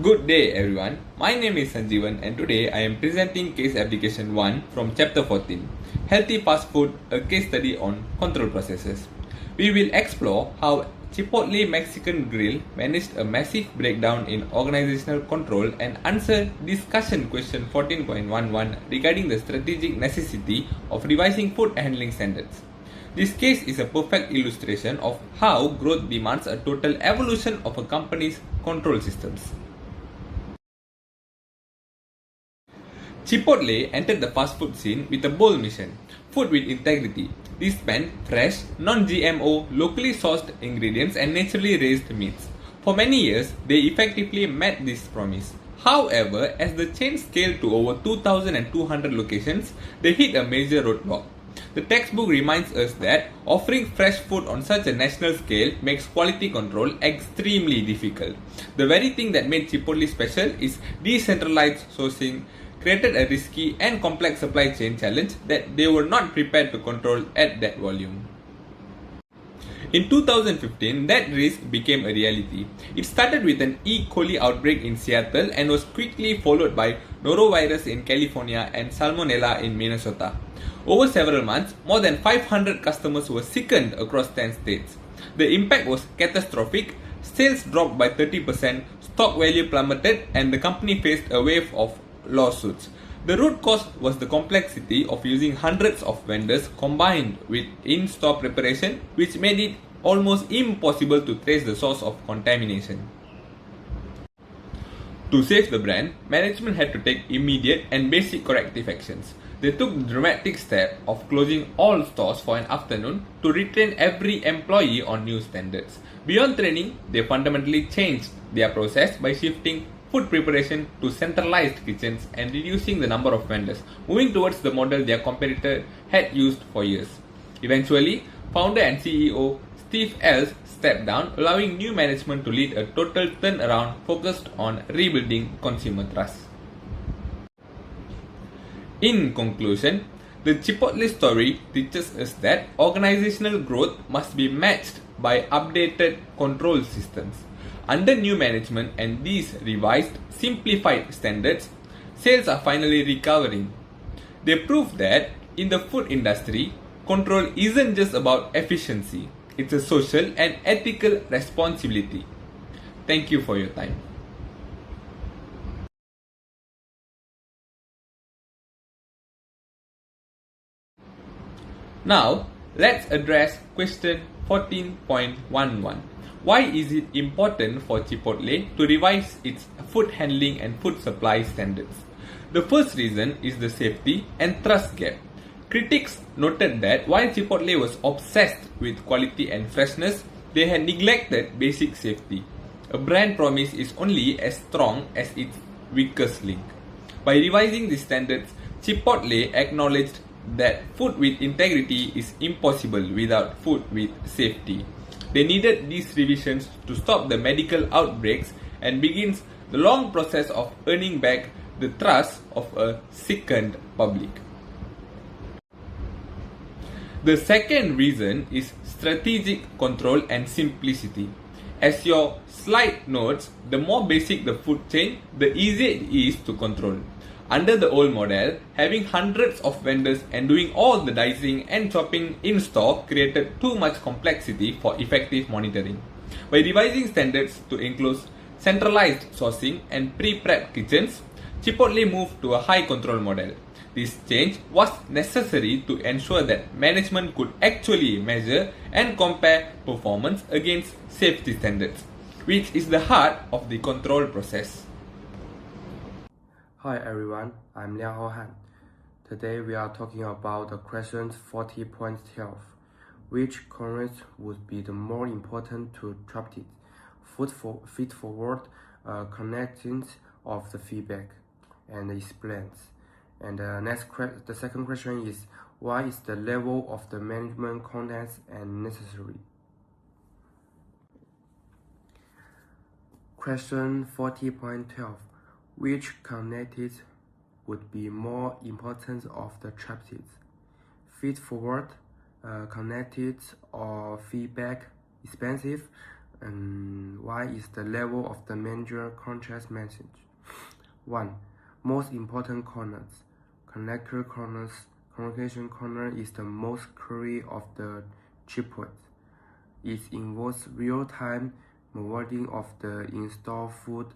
Good day everyone, my name is SANJEEVANN and today I am presenting case application 1 from chapter 14, Healthy Fast Food, a case study on control processes. We will explore how Chipotle Mexican Grill managed a massive breakdown in organizational control and answer discussion question 14.11 regarding the strategic necessity of revising food handling standards. This case is a perfect illustration of how growth demands a total evolution of a company's control systems. Chipotle entered the fast food scene with a bold mission: food with integrity. This meant fresh, non-GMO, locally sourced ingredients and naturally raised meats. For many years, they effectively met this promise. However, as the chain scaled to over 2,200 locations, they hit a major roadblock. The textbook reminds us that offering fresh food on such a national scale makes quality control extremely difficult. The very thing that made Chipotle special is decentralized sourcing, created a risky and complex supply chain challenge that they were not prepared to control at that volume. In 2015, that risk became a reality. It started with an E. coli outbreak in Seattle and was quickly followed by norovirus in California and salmonella in Minnesota. Over several months, more than 500 customers were sickened across 10 states. The impact was catastrophic. Sales dropped by 30%, stock value plummeted, and the company faced a wave of lawsuits. The root cause was the complexity of using hundreds of vendors combined with in-store preparation, which made it almost impossible to trace the source of contamination. To save the brand, management had to take immediate and basic corrective actions. They took the dramatic step of closing all stores for an afternoon to retrain every employee on new standards. Beyond training, they fundamentally changed their process by shifting food preparation to centralized kitchens and reducing the number of vendors, moving towards the model their competitor had used for years. Eventually, founder and CEO Steve Ells stepped down, allowing new management to lead a total turnaround focused on rebuilding consumer trust. In conclusion, the Chipotle story teaches us that organizational growth must be matched by updated control systems. Under new management and these revised, simplified standards, sales are finally recovering. They prove that in the food industry, control isn't just about efficiency, it's a social and ethical responsibility. Thank you for your time. Now, let's address question 14.11. Why is it important for Chipotle to revise its food handling and food supply standards? The first reason is the safety and trust gap. Critics noted that while Chipotle was obsessed with quality and freshness, they had neglected basic safety. A brand promise is only as strong as its weakest link. By revising these standards, Chipotle acknowledged that food with integrity is impossible without food with safety. They needed these revisions to stop the medical outbreaks and begins the long process of earning back the trust of a sickened public. The second reason is strategic control and simplicity. As your slide notes, the more basic the food chain, the easier it is to control. Under the old model, having hundreds of vendors and doing all the dicing and chopping in store created too much complexity for effective monitoring. By revising standards to include centralized sourcing and pre-prep kitchens, Chipotle moved to a high control model. This change was necessary to ensure that management could actually measure and compare performance against safety standards, which is the heart of the control process. Hi everyone, I'm HAOHAN. Today we are talking about the question 40.12, which currents would be the more important to trust it, feed forward connections of the feedback and explains. And the second question is, why is the level of the management contents and necessary? Question 40.12. Which connected would be more important of the chapters? Feed forward, connected or feedback expensive? And why is the level of the manager contract message? 1. Most important corners. Connector corners. Communication corner is the most query of the chiplet. It involves real-time monitoring of the installed food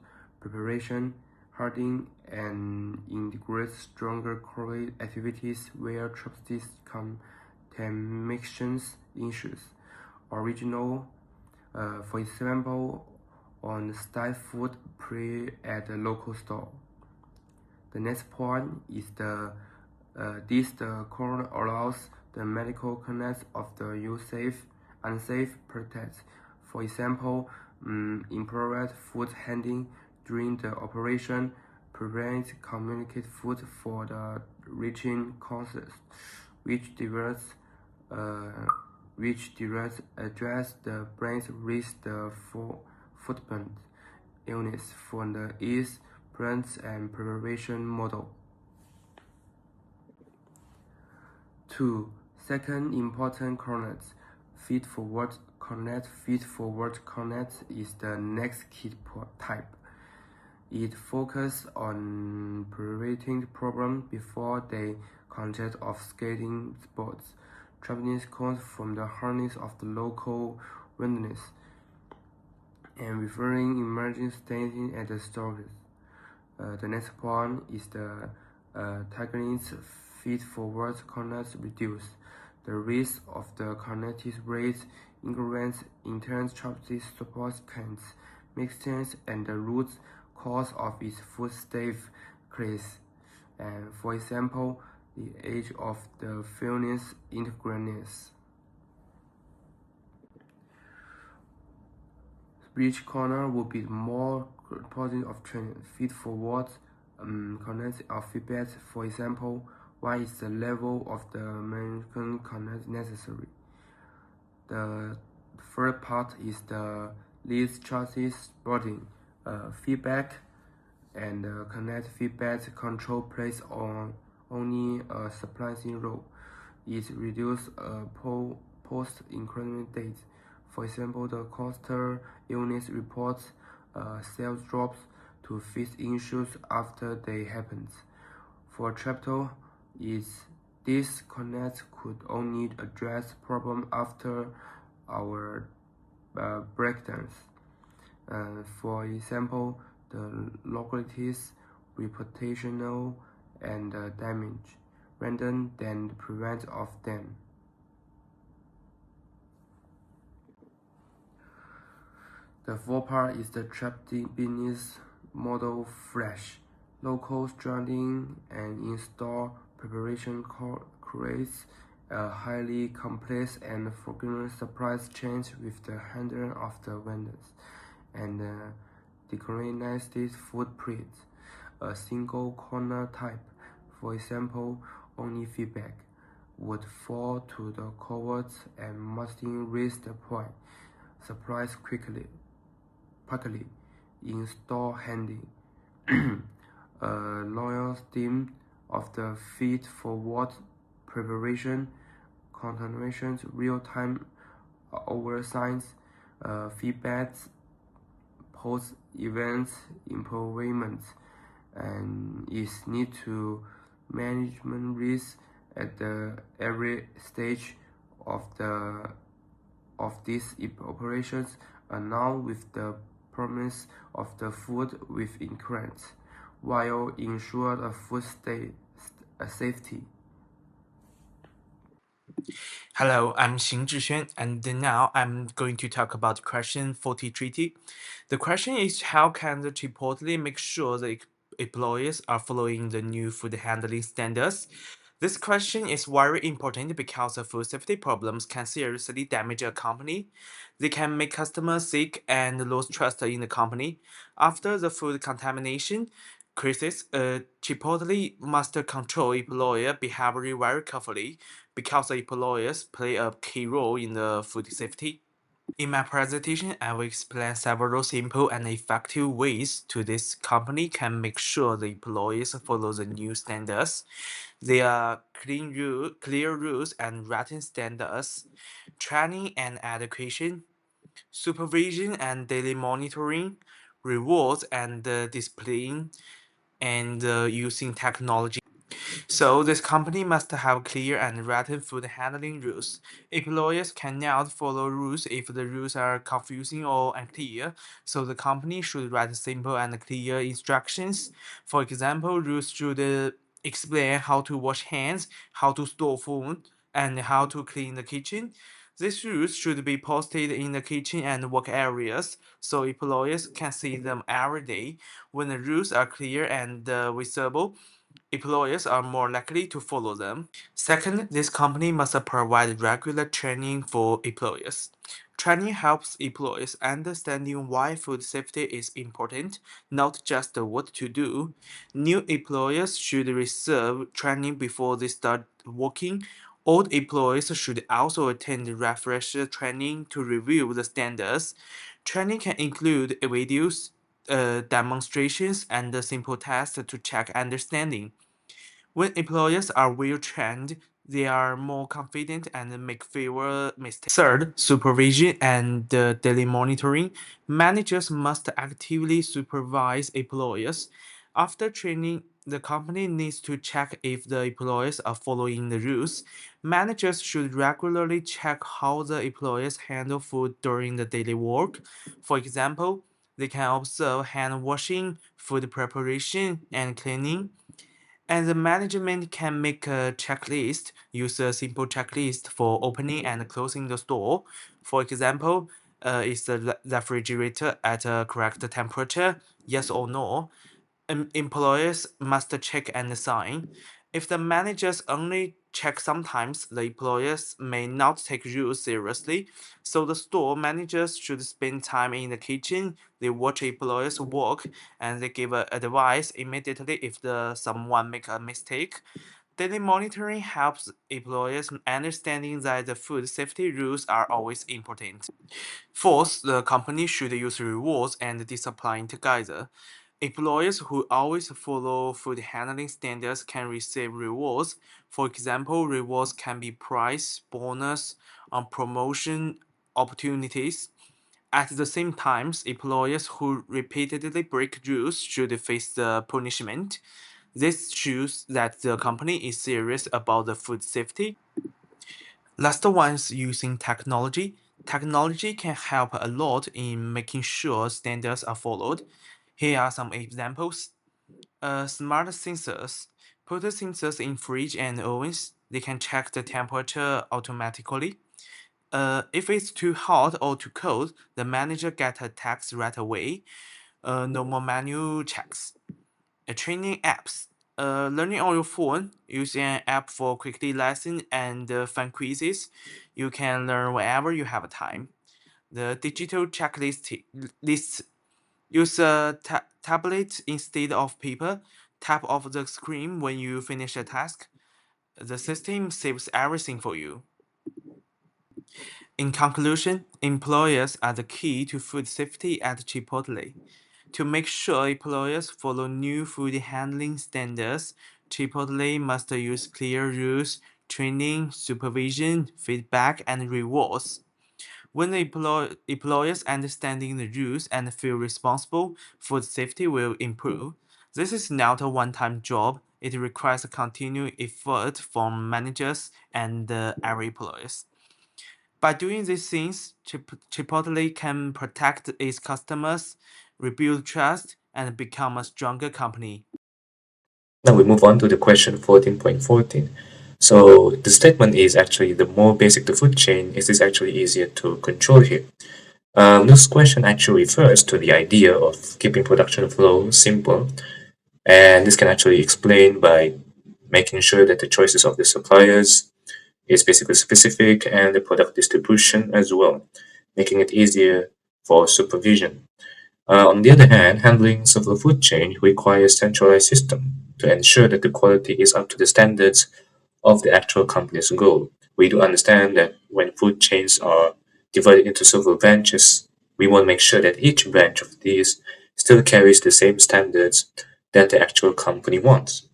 preparation, hardening, and integrates stronger quality activities where trusted contaminations issues. Original, for example, on style food pre at a local store. The next point is the code allows the medical connect of the unsafe practice. For example, improper food handling during the operation, prevent communicate food for the reaching causes, which directs address the brain's risk the footprint illness for the ease plants and preparation model. 2. Second important connect. Feed-forward connect. Feed-forward connect is the next key type. It focuses on preventing problems before they contact of skating sports. Traveling comes from the harness of the local wilderness and referring emerging staging at the stores. The next point is the targeting feed-forward connect reduce the risk of the connected rate increments internal traffic support cans, mixtures, and the root cause of its food safe case. And for example, the age of the fairness integratedness. Bridge corner would be more positive of training. Feed-forward connect of feedback. For example, why is the level of the management connect necessary? The third part is the least choices boarding. Feedback and connect feedback control plays on only a surprising role. It reduces post-increment date. For example, the cluster illness reports sales drops to fix issues after they happen. For chapter, this connect could only address problem after our breakdowns. For example, the localities, reputational, and damage, rather than prevent of them. The fourth part is the trapped business model flash. Local stranding and install preparation creates a highly complex and frequent supply chain with the handling of the vendors and decolonized footprint. A single corner type, for example, only feedback, would fall to the covert and must reach the point. Supplies quickly install handling. A loyal team of the feed-forward preparation, continuations, real-time oversight, feedbacks, post-events improvements, and is need to management risk at every stage of these operations, and now with the promise of the food with increments, while ensure a food safety. Hello, I'm XING, and now I'm going to talk about question 43. The question is, how can the Chipotle make sure the employees are following the new food handling standards? This question is very important because the food safety problems can seriously damage a company. They can make customers sick and lose trust in the company. After the food contamination crisis, Chipotle must control employer behavior very carefully because the employers play a key role in the food safety. In my presentation, I will explain several simple and effective ways to this company can make sure the employees follow the new standards. There are clear rules and written standards, training and education, supervision and daily monitoring, rewards and discipline, and using technology. So this company must have clear and written food handling rules. Employers cannot follow rules if the rules are confusing or unclear, so the company should write simple and clear instructions. For example, rules should explain how to wash hands, how to store food, and how to clean the kitchen. These rules should be posted in the kitchen and work areas so employers can see them every day. When the rules are clear and visible, employers are more likely to follow them. Second, this company must provide regular training for employers. Training helps employees understanding why food safety is important, not just what to do. New employers should receive training before they start working. Old employees should also attend refresher training to review the standards. Training can include videos, demonstrations, and simple tests to check understanding. When employees are well trained, they are more confident and make fewer mistakes. Third, supervision and daily monitoring. Managers must actively supervise employees. After training, the company needs to check if the employees are following the rules. Managers should regularly check how the employees handle food during the daily work. For example, they can observe hand washing, food preparation, and cleaning. And the management can make a checklist, use a simple checklist for opening and closing the store. For example, is the refrigerator at a correct temperature? Yes or no? Employers must check and sign. If the managers only check sometimes, the employers may not take rules seriously. So the store managers should spend time in the kitchen. They watch employers work and they give advice immediately if someone make a mistake. Daily monitoring helps employers understanding that the food safety rules are always important. Fourth, the company should use rewards and discipline together. Employees who always follow food handling standards can receive rewards. For example, rewards can be prize, bonus, promotion opportunities. At the same time, employees who repeatedly break rules should face the punishment. This shows that the company is serious about the food safety. Last one is using technology. Technology can help a lot in making sure standards are followed. Here are some examples. Smart sensors. Put the sensors in fridge and ovens. They can check the temperature automatically. If it's too hot or too cold, the manager get a text right away. No more manual checks. Training apps. Learning on your phone. Use an app for quickly lesson and fun quizzes. You can learn whenever you have time. The digital checklist lists. Use a tablet instead of paper. Tap off the screen when you finish a task. The system saves everything for you. In conclusion, employers are the key to food safety at Chipotle. To make sure employers follow new food handling standards, Chipotle must use clear rules, training, supervision, feedback, and rewards. When the employers understanding the rules and feel responsible, food safety will improve. This is not a one-time job. It requires a continued effort from managers and every employees. By doing these things, Chipotle can protect its customers, rebuild trust, and become a stronger company. Now we move on to the question 14.14. So the statement is actually the more basic the food chain, it is actually easier to control here. This question actually refers to the idea of keeping production flow simple, and this can actually explain by making sure that the choices of the suppliers is basically specific and the product distribution as well, making it easier for supervision. On the other hand, handling of the food chain requires centralized system to ensure that the quality is up to the standards of the actual company's goal. We do understand that when food chains are divided into several branches, we want to make sure that each branch of these still carries the same standards that the actual company wants.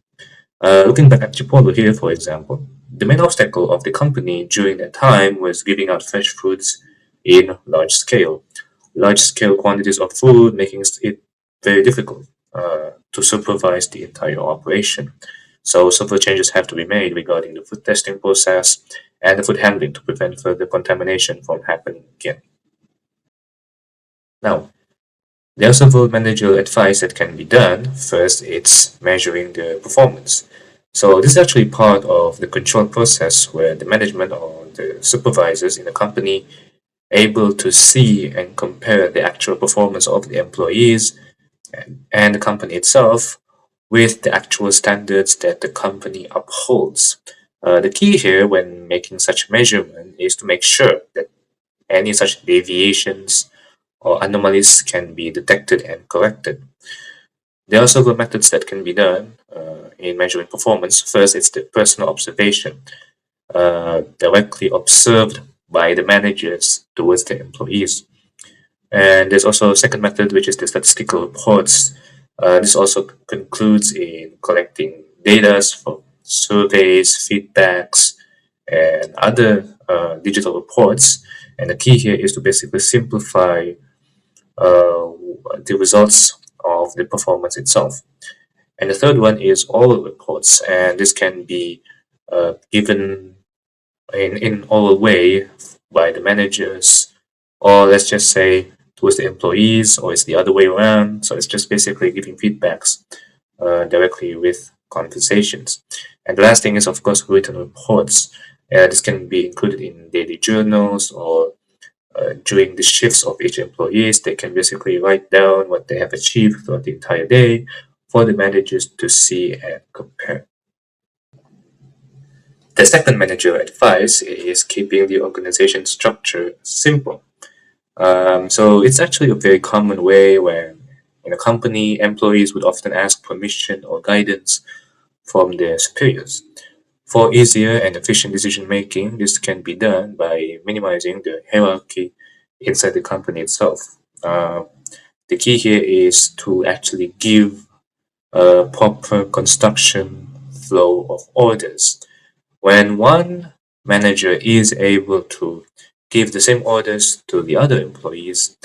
Looking back at Chipotle here, for example, the main obstacle of the company during that time was giving out fresh foods in large scale. Large scale quantities of food making it very difficult to supervise the entire operation. So several changes have to be made regarding the food testing process and the food handling to prevent further contamination from happening again. Now, there are several managerial advice that can be done. First, it's measuring the performance. So this is actually part of the control process where the management or the supervisors in the company able to see and compare the actual performance of the employees and the company itself with the actual standards that the company upholds. The key here when making such measurement is to make sure that any such deviations or anomalies can be detected and corrected. There are several methods that can be done in measuring performance. First, it's the personal observation, directly observed by the managers towards the employees. And there's also a second method, which is the statistical reports. This also concludes in collecting data from surveys, feedbacks, and other digital reports. And the key here is to basically simplify the results of the performance itself. And the third one is oral reports, and this can be given in oral way by the managers, or let's just say towards the employees, or it's the other way around. So it's just basically giving feedbacks directly with conversations. And the last thing is, of course, written reports. This can be included in daily journals or during the shifts of each employees. They can basically write down what they have achieved throughout the entire day for the managers to see and compare. The second managerial advice is keeping the organization structure simple. So it's actually a very common way where in a company, employees would often ask permission or guidance from their superiors. For easier and efficient decision making, this can be done by minimizing the hierarchy inside the company itself. The key here is to actually give a proper construction flow of orders. When one manager is able to give the same orders to the other employees,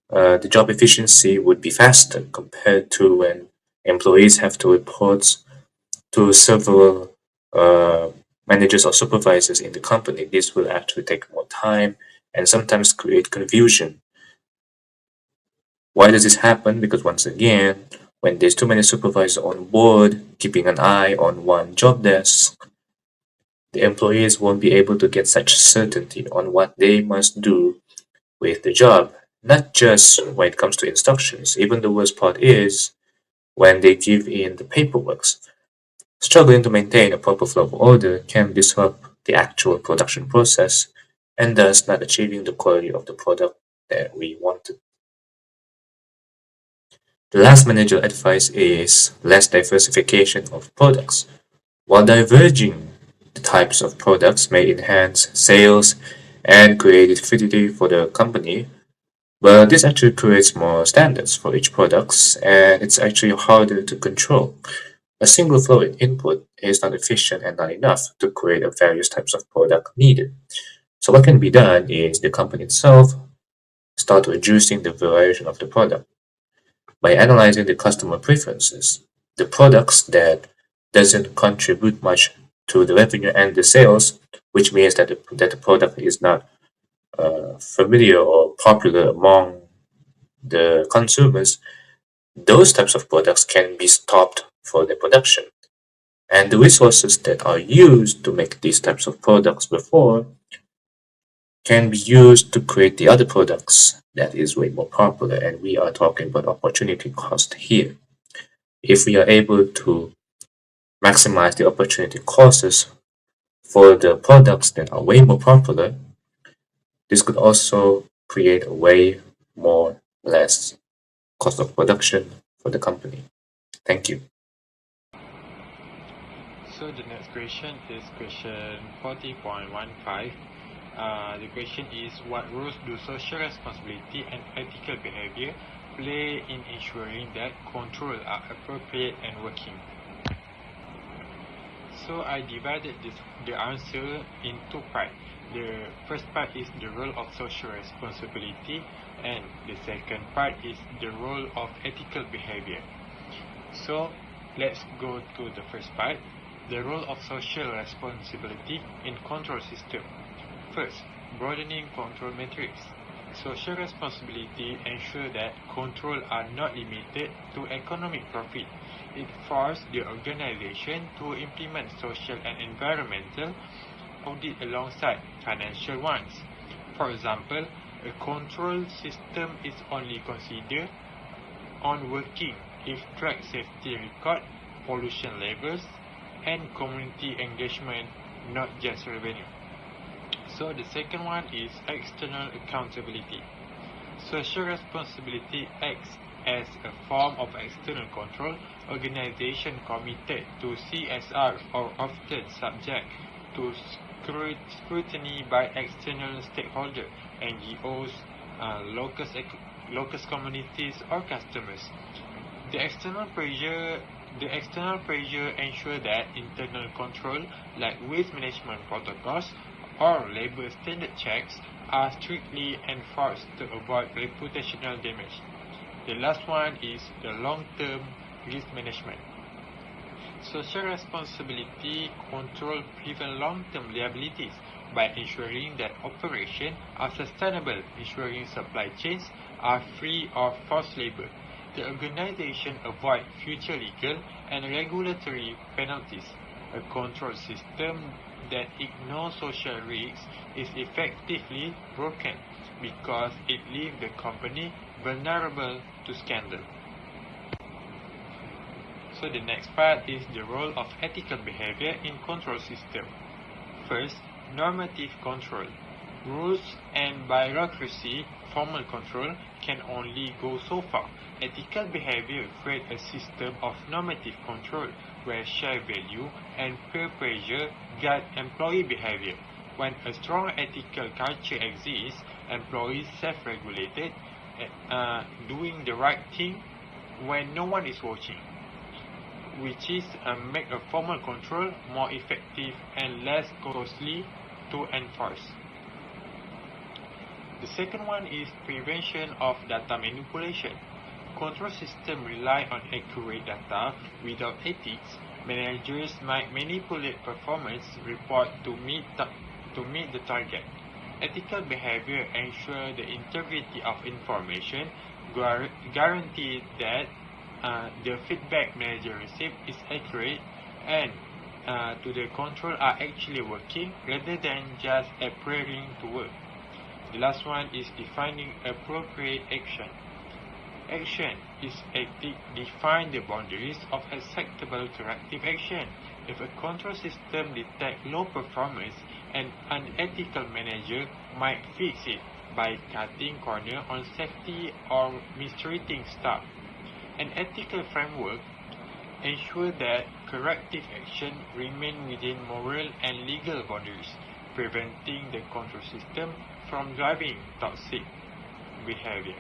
the job efficiency would be faster compared to when employees have to report to several managers or supervisors in the company. This will actually take more time and sometimes create confusion. Why does this happen? Because once again, when there's too many supervisors on board, keeping an eye on one job desk, the employees won't be able to get such certainty on what they must do with the job. Not just when it comes to instructions, even the worst part is when they give in the paperwork. Struggling to maintain a proper flow of order can disrupt the actual production process and thus not achieving the quality of the product that we wanted. The last managerial advice is less diversification of products. While diverging the types of products may enhance sales and creativity for the company, but this actually creates more standards for each products and it's actually harder to control. A single flow in input is not efficient and not enough to create the various types of product needed. So what can be done is the company itself start reducing the variation of the product by analyzing the customer preferences. The products that doesn't contribute much to the revenue and the sales, which means that the product is not familiar or popular among the consumers, those types of products can be stopped for their production. And the resources that are used to make these types of products before can be used to create the other products that is way more popular, and we are talking about opportunity cost here. If we are able to maximize the opportunity costs for the products that are way more popular, this could also create a way more less cost of production for the company. Thank you. So the next question is question 40.15. The question is, what roles do social responsibility and ethical behavior play in ensuring that controls are appropriate and working? So I divided the answer in two parts. The first part is the role of social responsibility, and the second part is the role of ethical behavior. So let's go to the first part, the role of social responsibility in control system. First, broadening control metrics. Social responsibility ensures that control are not limited to economic profit. It forces the organization to implement social and environmental audit alongside financial ones. For example, a control system is only considered on working if track safety record, pollution levels, and community engagement, not just revenue. So the second one is external accountability. Social responsibility acts as a form of external control. Organizations committed to CSR are often subject to scrutiny by external stakeholders, NGOs, local communities, or customers. The external pressure ensures that internal control, like waste management protocols or labor standard checks, are strictly enforced to avoid reputational damage. The last one is the long-term risk management. Social responsibility control prevent long-term liabilities by ensuring that operations are sustainable, ensuring supply chains are free of forced labor. The organization avoid future legal and regulatory penalties. A control system that ignores social risks is effectively broken because it leaves the company vulnerable to scandal. So the next part is the role of ethical behavior in control system. First, normative control. Rules and bureaucracy, formal control, can only go so far. Ethical behavior creates a system of normative control where shared value and peer pressure guide employee behavior. When a strong ethical culture exists, employees self-regulated, doing the right thing when no one is watching, which is make a formal control more effective and less costly to enforce. The second one is prevention of data manipulation. Control systems rely on accurate data. Without ethics, managers might manipulate performance report to meet the target. Ethical behavior ensures the integrity of information, guarantee that the feedback manager receives is accurate and to the control are actually working rather than just appearing to work. The last one is defining appropriate action. Action is ethic define the boundaries of acceptable corrective action. If a control system detects low performance, an unethical manager might fix it by cutting corner on safety or mistreating staff. An ethical framework ensures that corrective action remain within moral and legal boundaries, preventing the control system from driving toxic behavior.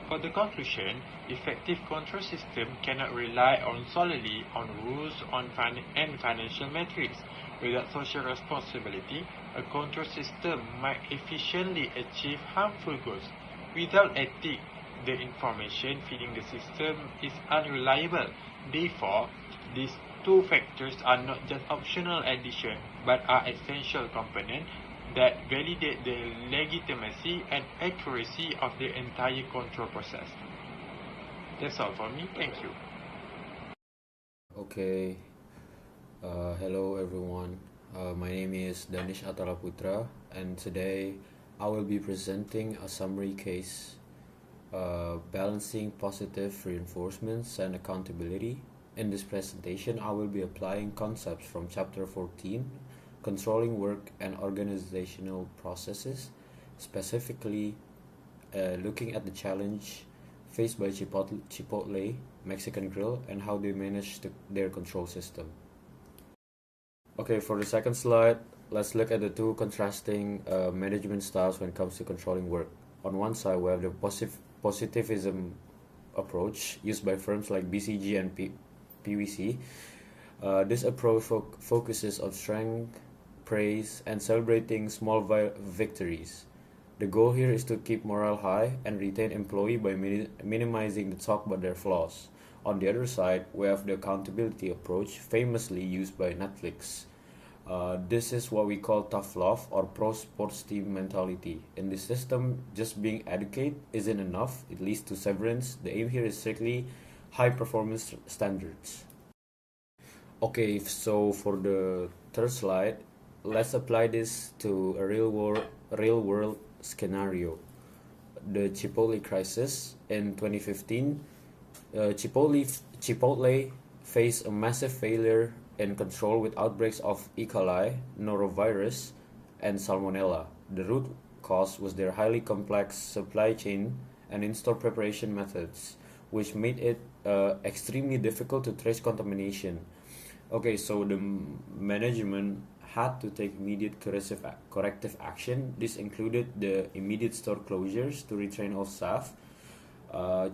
For the conclusion, effective control system cannot rely solely on rules and financial metrics. Without social responsibility, a control system might efficiently achieve harmful goals. Without ethics, the information feeding the system is unreliable. Therefore, these two factors are not just optional addition, but are essential components that validate the legitimacy and accuracy of the entire control process. That's all for me. Thank you. Okay. Hello everyone. My name is DANISH PUTRA, and today I will be presenting a summary case, balancing positive reinforcements and accountability. In this presentation, I will be applying concepts from Chapter 14, Controlling Work and Organizational Processes, specifically looking at the challenge faced by Chipotle Mexican Grill and how they manage their control system. Okay, for the second slide, let's look at the two contrasting management styles when it comes to controlling work. On one side, we have the positivism approach used by firms like BCG and PwC, This approach focuses on strength, praise, and celebrating small victories. The goal here is to keep morale high and retain employee by minimizing the talk about their flaws. On the other side, we have the accountability approach, famously used by Netflix. This is what we call tough love or pro sports team mentality. In this system, just being educated isn't enough. It leads to severance. The aim here is strictly high performance standards. Okay, so for the third slide, let's apply this to a real world scenario. The Chipotle crisis in 2015. Chipotle faced a massive failure in control with outbreaks of E. coli, norovirus, and salmonella. The root cause was their highly complex supply chain and in-store preparation methods, which made it extremely difficult to trace contamination. Okay, so the management had to take immediate corrective action. This included the immediate store closures to retrain all staff,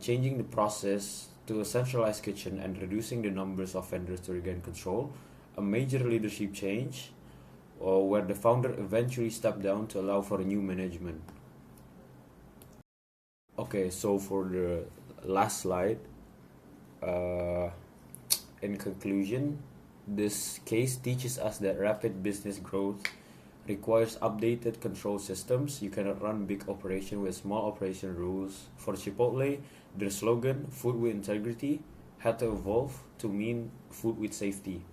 changing the process to a centralized kitchen and reducing the numbers of vendors to regain control, a major leadership change, where the founder eventually stepped down to allow for a new management. Okay, so for the last slide, in conclusion, this case teaches us that rapid business growth requires updated control systems. You cannot run big operation with small operation rules. For Chipotle, their slogan, "Food with Integrity," had to evolve to mean food with safety.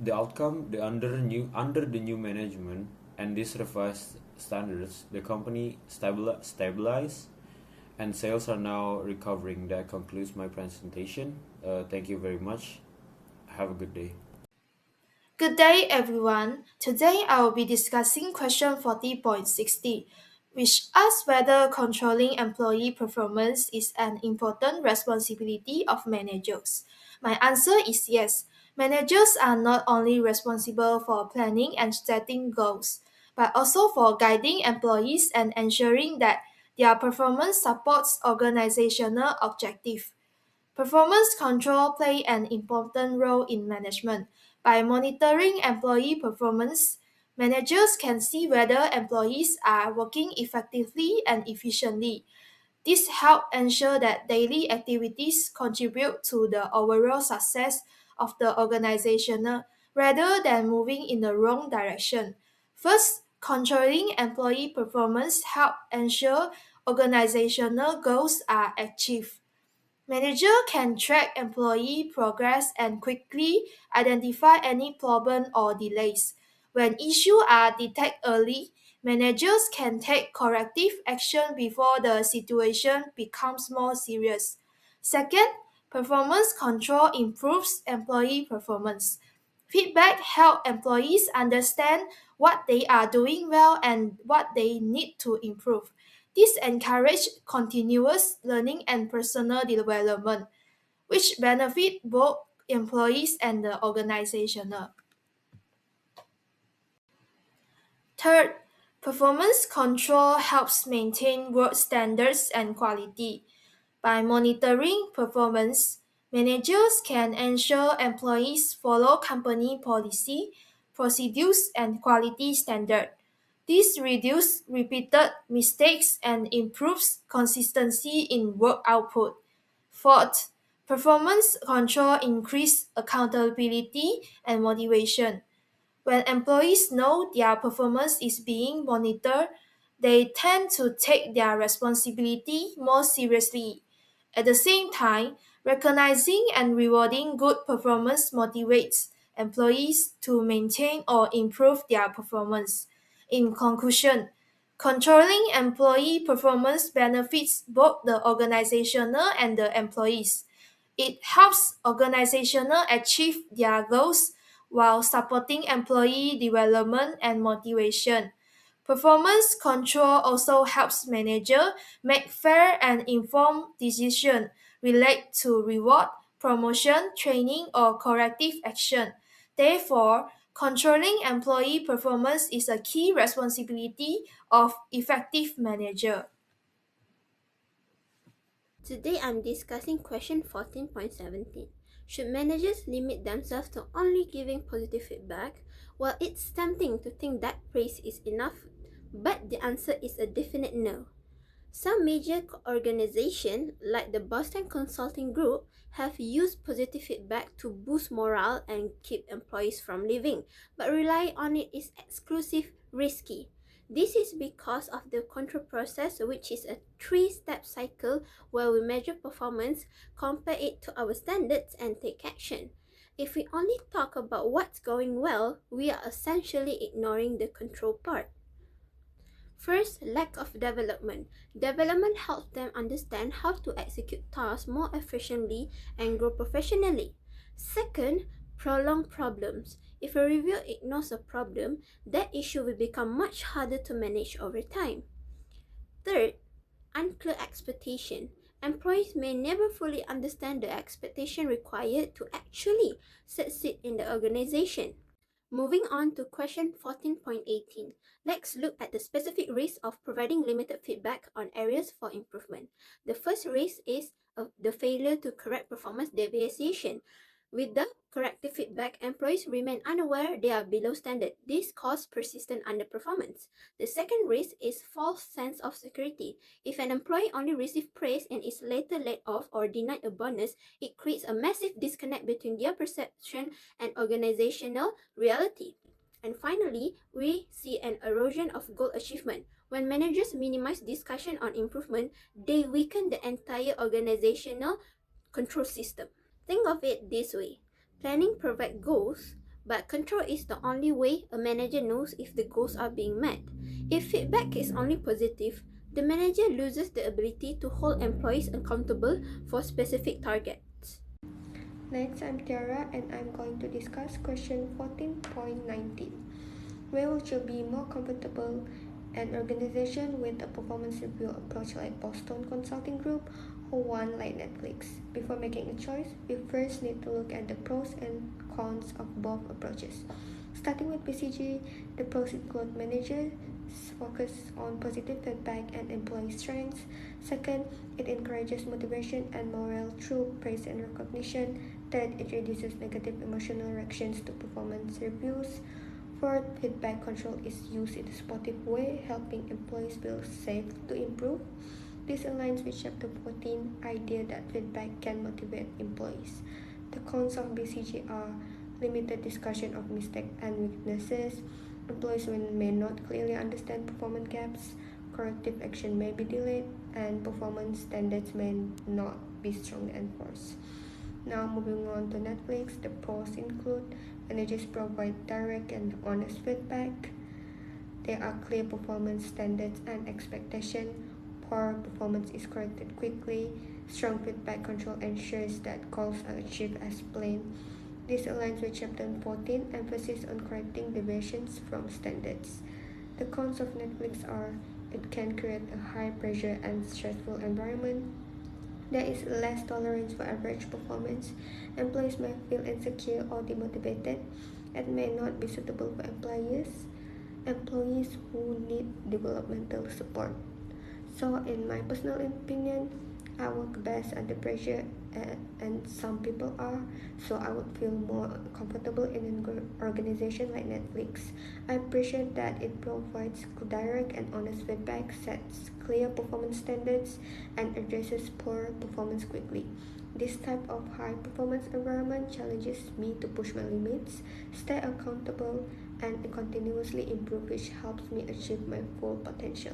The outcome, under the new management and these revised standards, the company stabilized and sales are now recovering. That concludes my presentation. Thank you very much. Have a good day. Good day, everyone. Today I will be discussing question 40.60, which asks whether controlling employee performance is an important responsibility of managers. My answer is yes. Managers are not only responsible for planning and setting goals, but also for guiding employees and ensuring that their performance supports organizational objectives. Performance control play an important role in management. By monitoring employee performance, managers can see whether employees are working effectively and efficiently. This helps ensure that daily activities contribute to the overall success of the organization rather than moving in the wrong direction. First, controlling employee performance helps ensure organizational goals are achieved. Manager can track employee progress and quickly identify any problem or delays. When issues are detected early, managers can take corrective action before the situation becomes more serious. Second, performance control improves employee performance. Feedback helps employees understand what they are doing well and what they need to improve. This encourages continuous learning and personal development, which benefit both employees and the organization. Third, performance control helps maintain work standards and quality. By monitoring performance, managers can ensure employees follow company policy, procedures, and quality standards. This reduces repeated mistakes and improves consistency in work output. Fourth, performance control increases accountability and motivation. When employees know their performance is being monitored, they tend to take their responsibility more seriously. At the same time, recognizing and rewarding good performance motivates employees to maintain or improve their performance. In conclusion, controlling employee performance benefits both the organizational and the employees. It helps organizations achieve their goals while supporting employee development and motivation. Performance control also helps managers make fair and informed decisions related to reward, promotion, training, or corrective action. Therefore, controlling employee performance is a key responsibility of effective manager. Today I'm discussing question 14.17. Should managers limit themselves to only giving positive feedback? Well, it's tempting to think that praise is enough, but the answer is a definite no. Some major organizations, like the Boston Consulting Group, have used positive feedback to boost morale and keep employees from leaving, but rely on it is exclusive risky. This is because of the control process, which is a three-step cycle where we measure performance, compare it to our standards, and take action. If we only talk about what's going well, we are essentially ignoring the control part. First, lack of development. Development helps them understand how to execute tasks more efficiently and grow professionally. Second, prolonged problems. If a reviewer ignores a problem, that issue will become much harder to manage over time. Third, unclear expectation. Employees may never fully understand the expectation required to actually succeed in the organization. Moving on to question 14.18, let's look at the specific risks of providing limited feedback on areas for improvement. The first risk is the failure to correct performance deviation. Without corrective feedback, employees remain unaware they are below standard. This causes persistent underperformance. The second risk is false sense of security. If an employee only receives praise and is later laid off or denied a bonus, it creates a massive disconnect between their perception and organizational reality. And finally, we see an erosion of goal achievement. When managers minimize discussion on improvement, they weaken the entire organizational control system. Think of it this way. Planning provides goals, but control is the only way a manager knows if the goals are being met. If feedback is only positive, the manager loses the ability to hold employees accountable for specific targets. Next, I'm Tiara and I'm going to discuss question 14.19. Where would you be more comfortable? An organization with a performance review approach like Boston Consulting Group or one like Netflix? Before making a choice, we first need to look at the pros and cons of both approaches. Starting with BCG, the pros include managers focus on positive feedback and employee strengths. Second, it encourages motivation and morale through praise and recognition. Third, it reduces negative emotional reactions to performance reviews. Fourth, feedback control is used in a supportive way, helping employees feel safe to improve. This aligns with Chapter 14 idea that feedback can motivate employees. The cons of BCG are limited discussion of mistakes and weaknesses. Employees may not clearly understand performance gaps, corrective action may be delayed, and performance standards may not be strongly enforced. Now moving on to Netflix, the pros include managers provide direct and honest feedback. There are clear performance standards and expectations. Poor performance is corrected quickly. Strong feedback control ensures that goals are achieved as planned. This aligns with Chapter 14, emphasis on correcting deviations from standards. The cons of Netflix are it can create a high pressure and stressful environment. There is less tolerance for average performance. Employees may feel insecure or demotivated and may not be suitable for employees who need developmental support. So in my personal opinion, I work best under pressure and some people are, so I would feel more comfortable in an organization like Netflix. I appreciate that it provides direct and honest feedback, sets clear performance standards, and addresses poor performance quickly. This type of high performance environment challenges me to push my limits, stay accountable, and continuously improve, which helps me achieve my full potential.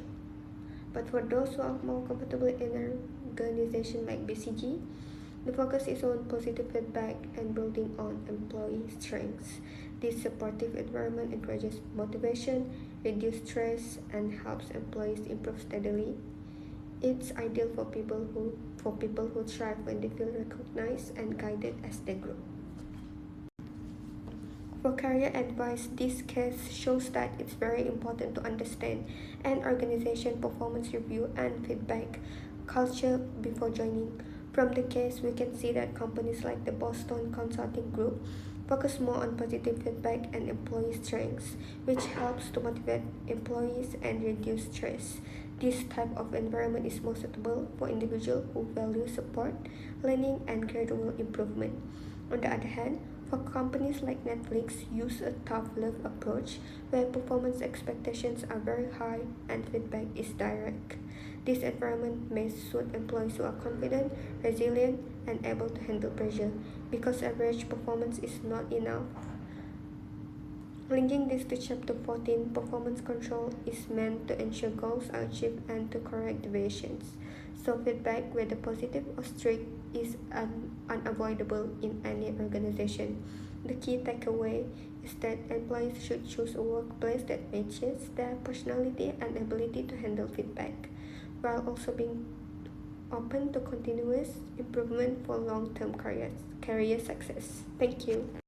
But for those who are more comfortable in an organization like BCG, the focus is on positive feedback and building on employee strengths. This supportive environment encourages motivation, reduces stress, and helps employees improve steadily. It's ideal for people who thrive when they feel recognized and guided as they grow. For career advice, this case shows that it's very important to understand an organization performance review and feedback culture before joining. From the case, we can see that companies like the Boston Consulting Group focus more on positive feedback and employee strengths, which helps to motivate employees and reduce stress. This type of environment is more suitable for individuals who value support, learning, and gradual improvement. On the other hand, for companies like Netflix use a tough love approach where performance expectations are very high and feedback is direct. This environment may suit employees who are confident, resilient, and able to handle pressure because average performance is not enough. Linking this to Chapter 14, performance control is meant to ensure goals are achieved and to correct deviations. So feedback, whether positive or strict, is unavoidable in any organization. The key takeaway is that employees should choose a workplace that matches their personality and ability to handle feedback, while also being open to continuous improvement for long-term career success. Thank you.